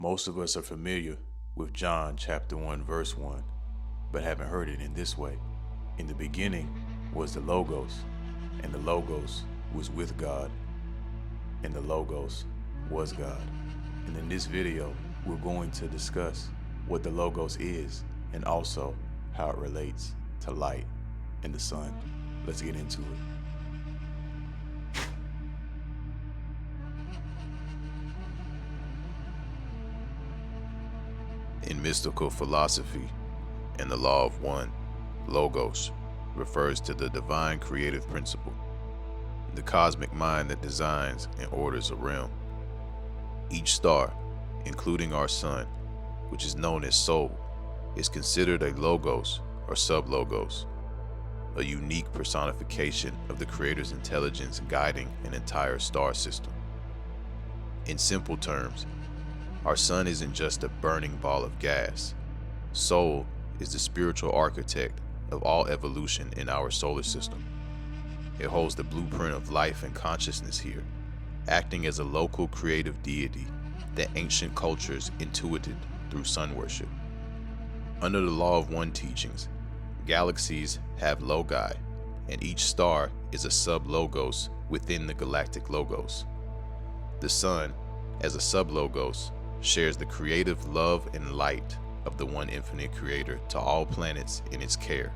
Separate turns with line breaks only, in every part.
Most of us are familiar with John chapter 1 verse 1, but haven't heard it in this way. In the beginning was the Logos, and the Logos was with God, and the Logos was God. And in this video, we're going to discuss what the Logos is and also how it relates to light and the sun. Let's get into it. In mystical philosophy and the law of one, Logos refers to the divine creative principle, the cosmic mind that designs and orders a realm. Each star, including our sun, which is known as Soul, is considered a Logos or sub-Logos, a unique personification of the Creator's intelligence guiding an entire star system. In simple terms, our sun isn't just a burning ball of gas. Soul is the spiritual architect of all evolution in our solar system. It holds the blueprint of life and consciousness here, acting as a local creative deity that ancient cultures intuited through sun worship. Under the law of one teachings, galaxies have logi, and each star is a sub-logos within the galactic logos. The sun, as a sub-logos, shares the creative love and light of the one infinite creator to all planets in its care.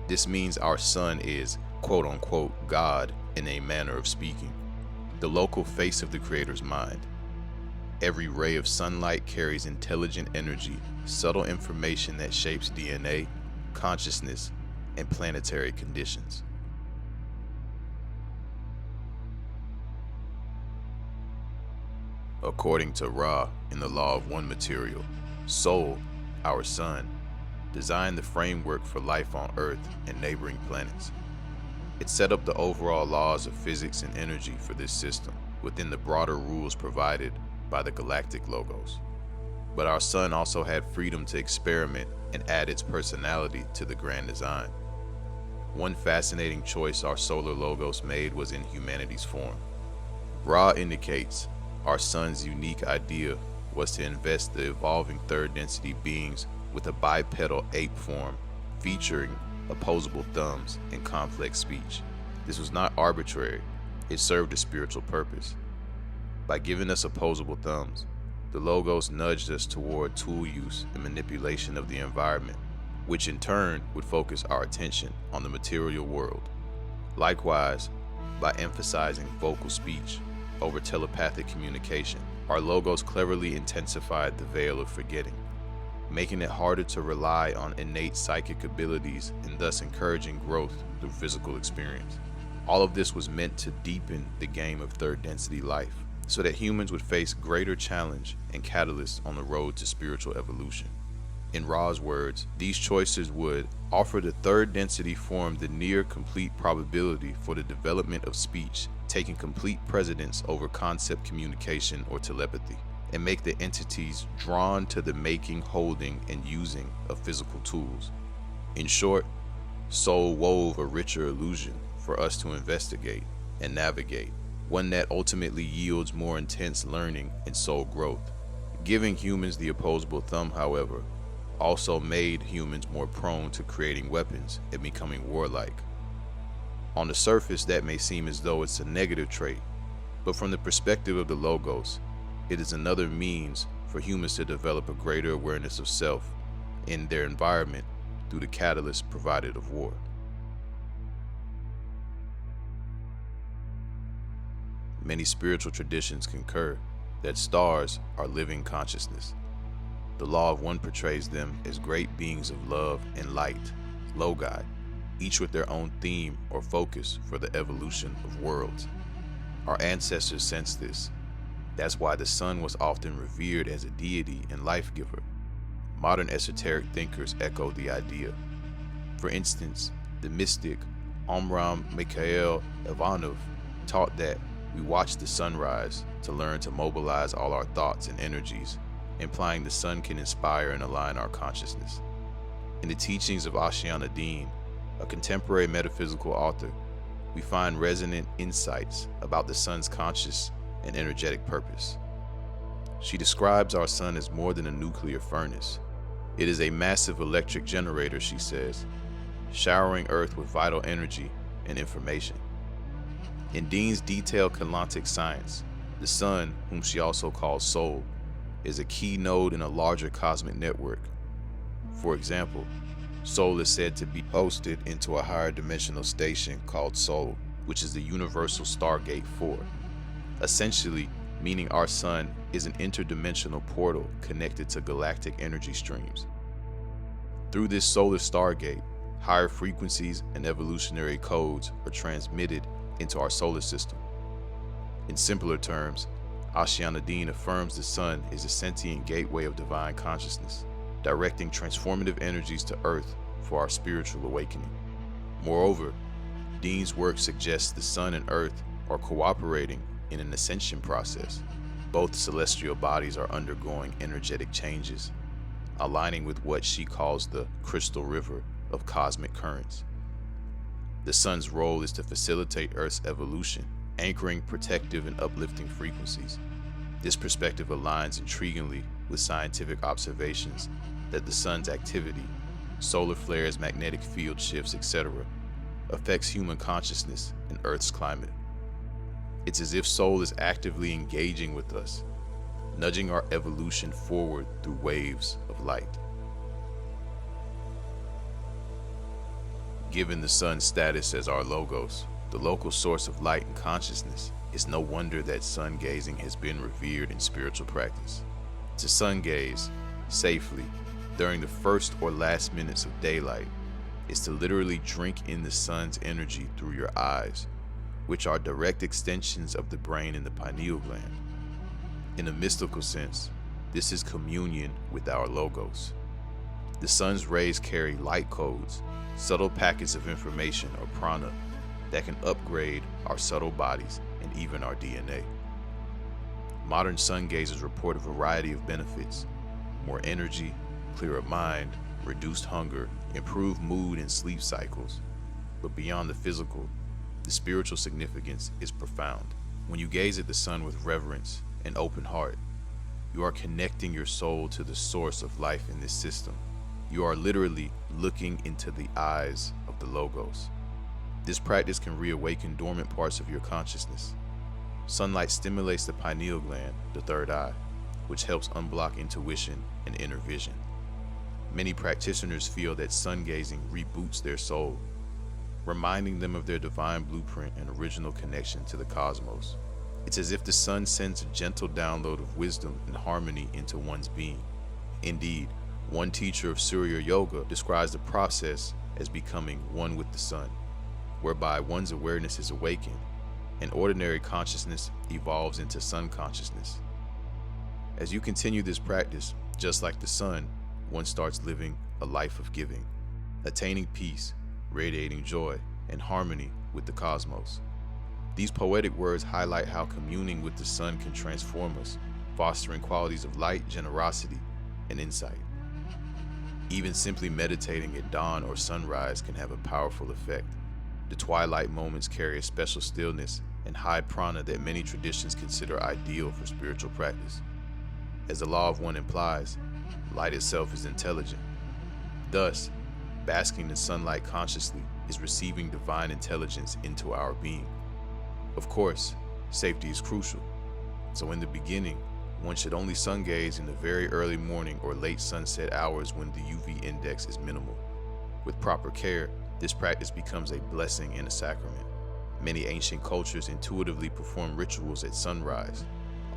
This means our sun is, quote-unquote, God in a manner of speaking, the local face of the creator's mind. Every ray of sunlight carries intelligent energy, subtle information that shapes DNA, consciousness, and planetary conditions. According to Ra in the law of one material, Soul, our sun, designed the framework for life on Earth and neighboring planets. It set up the overall laws of physics and energy for this system within the broader rules provided by the galactic logos. But our sun also had freedom to experiment and add its personality to the grand design. One fascinating choice our solar logos made was in humanity's form. Ra indicates our sun's unique idea was to invest the evolving third density beings with a bipedal ape form featuring opposable thumbs and complex speech. This was not arbitrary, it served a spiritual purpose. By giving us opposable thumbs, the logos nudged us toward tool use and manipulation of the environment, which in turn would focus our attention on the material world. Likewise, by emphasizing vocal speech over telepathic communication, our logos cleverly intensified the veil of forgetting, making it harder to rely on innate psychic abilities and thus encouraging growth through physical experience. All of this was meant to deepen the game of third density life, so that humans would face greater challenge and catalysts on the road to spiritual evolution. In Ra's words, these choices would offer the third density form the near complete probability for the development of speech, taking complete precedence over concept communication or telepathy, and make the entities drawn to the making, holding, and using of physical tools. In short, Soul wove a richer illusion for us to investigate and navigate, one that ultimately yields more intense learning and soul growth. Giving humans the opposable thumb, however, also made humans more prone to creating weapons and becoming warlike. On the surface, that may seem as though it's a negative trait, but from the perspective of the logos, it is another means for humans to develop a greater awareness of self in their environment through the catalyst provided of war. Many spiritual traditions concur that stars are living consciousness. The law of one portrays them as great beings of love and light, logi, each with their own theme or focus for the evolution of worlds. Our ancestors sensed this. That's why the sun was often revered as a deity and life giver. Modern esoteric thinkers echo the idea. For instance, the mystic Omram Mikhail Ivanov taught that we watch the sunrise to learn to mobilize all our thoughts and energies, implying the sun can inspire and align our consciousness. In the teachings of Ashiana Dean, a contemporary metaphysical author, we find resonant insights about the sun's conscious and energetic purpose. She describes our sun as more than a nuclear furnace. It is a massive electric generator, she says, showering Earth with vital energy and information. In Dean's detailed Keylontic science, the sun, whom she also calls soul, is a key node in a larger cosmic network. For example, soul is said to be hosted into a higher dimensional station called soul, which is the universal Stargate 4, essentially meaning our sun is an interdimensional portal connected to galactic energy streams. Through this solar Stargate, higher frequencies and evolutionary codes are transmitted into our solar system. In simpler terms, Ashiana Dean affirms the sun is a sentient gateway of divine consciousness, directing transformative energies to Earth for our spiritual awakening. Moreover, Dean's work suggests the sun and Earth are cooperating in an ascension process. Both celestial bodies are undergoing energetic changes, aligning with what she calls the crystal river of cosmic currents. The sun's role is to facilitate Earth's evolution, anchoring protective and uplifting frequencies. This perspective aligns intriguingly with scientific observations that the sun's activity, solar flares, magnetic field shifts, etc., affects human consciousness and Earth's climate. It's as if soul is actively engaging with us, nudging our evolution forward through waves of light. Given the sun's status as our logos, the local source of light and consciousness, it's no wonder that sun gazing has been revered in spiritual practice. To sun gaze safely during the first or last minutes of daylight is to literally drink in the sun's energy through your eyes, which are direct extensions of the brain and the pineal gland. In a mystical sense, this is communion with our logos. The sun's rays carry light codes, subtle packets of information or prana that can upgrade our subtle bodies and even our DNA. Modern sun gazers report a variety of benefits: more energy, clearer mind, reduced hunger, improved mood and sleep cycles. But beyond the physical, the spiritual significance is profound. When you gaze at the sun with reverence and open heart, you are connecting your soul to the source of life in this system. You are literally looking into the eyes of the logos. This practice can reawaken dormant parts of your consciousness. Sunlight stimulates the pineal gland, the third eye, which helps unblock intuition and inner vision. Many practitioners feel that sun gazing reboots their soul, reminding them of their divine blueprint and original connection to the cosmos. It's as if the sun sends a gentle download of wisdom and harmony into one's being. Indeed, one teacher of Surya Yoga describes the process as becoming one with the sun, whereby one's awareness is awakened and ordinary consciousness evolves into sun consciousness. As you continue this practice, just like the sun, one starts living a life of giving, attaining peace, radiating joy and harmony with the cosmos. These poetic words highlight how communing with the sun can transform us, fostering qualities of light, generosity, and insight. Even simply meditating at dawn or sunrise can have a powerful effect. The twilight moments carry a special stillness and high prana that many traditions consider ideal for spiritual practice. As the law of one implies, light itself is intelligent. Thus, basking in sunlight consciously is receiving divine intelligence into our being. Of course, safety is crucial. So in the beginning, one should only sun gaze in the very early morning or late sunset hours when the UV index is minimal. With proper care, this practice becomes a blessing and a sacrament. Many ancient cultures intuitively perform rituals at sunrise,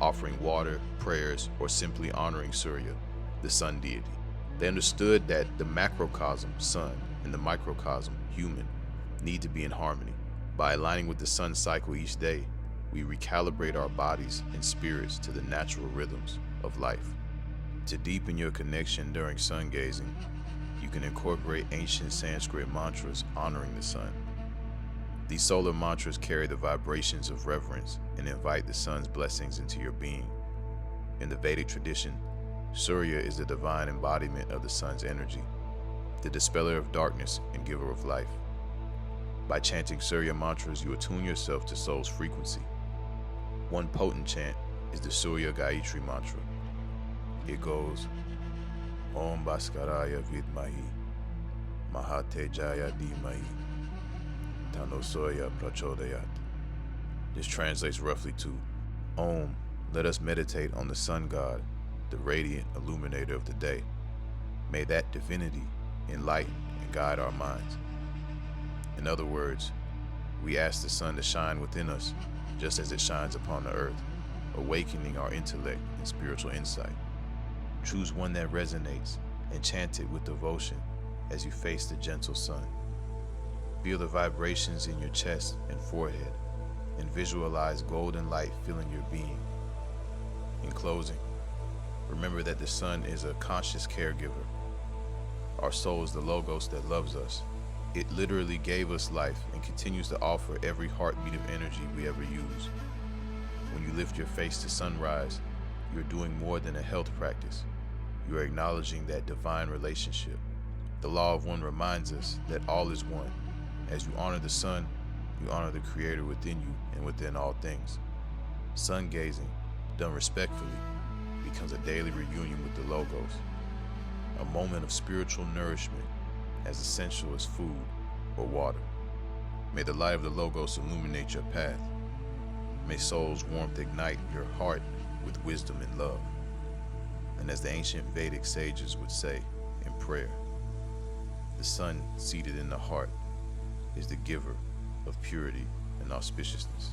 offering water, prayers, or simply honoring Surya, the sun deity. They understood that the macrocosm, sun, and the microcosm, human, need to be in harmony. By aligning with the sun's cycle each day, we recalibrate our bodies and spirits to the natural rhythms of life. To deepen your connection during sun gazing, you can incorporate ancient Sanskrit mantras honoring the sun. These solar mantras carry the vibrations of reverence and invite the sun's blessings into your being. In the Vedic tradition, Surya is the divine embodiment of the sun's energy, the dispeller of darkness and giver of life. By chanting Surya mantras, you attune yourself to soul's frequency. One potent chant is the Surya Gayatri mantra, It goes, Om Bhaskaraya Vidmahi, Mahatejaya Dhimahi, Tanosoya Prachodayat. This translates roughly to, Om, let us meditate on the sun god, the radiant illuminator of the day. May that divinity enlighten and guide our minds. In other words, we ask the sun to shine within us just as it shines upon the earth, awakening our intellect and spiritual insight. Choose one that resonates and chant it with devotion as you face the gentle sun. Feel the vibrations in your chest and forehead, and visualize golden light filling your being. In closing, remember that the sun is a conscious caregiver. Our soul is the logos that loves us. It literally gave us life and continues to offer every heartbeat of energy we ever use. When you lift your face to sunrise, you're doing more than a health practice. You are acknowledging that divine relationship. The law of one reminds us that all is one. As you honor the sun, you honor the creator within you and within all things. Sun gazing, done respectfully, becomes a daily reunion with the logos, a moment of spiritual nourishment as essential as food or water. May the light of the logos illuminate your path. May soul's warmth ignite your heart with wisdom and love. And as the ancient Vedic sages would say in prayer, the sun seated in the heart is the giver of purity and auspiciousness.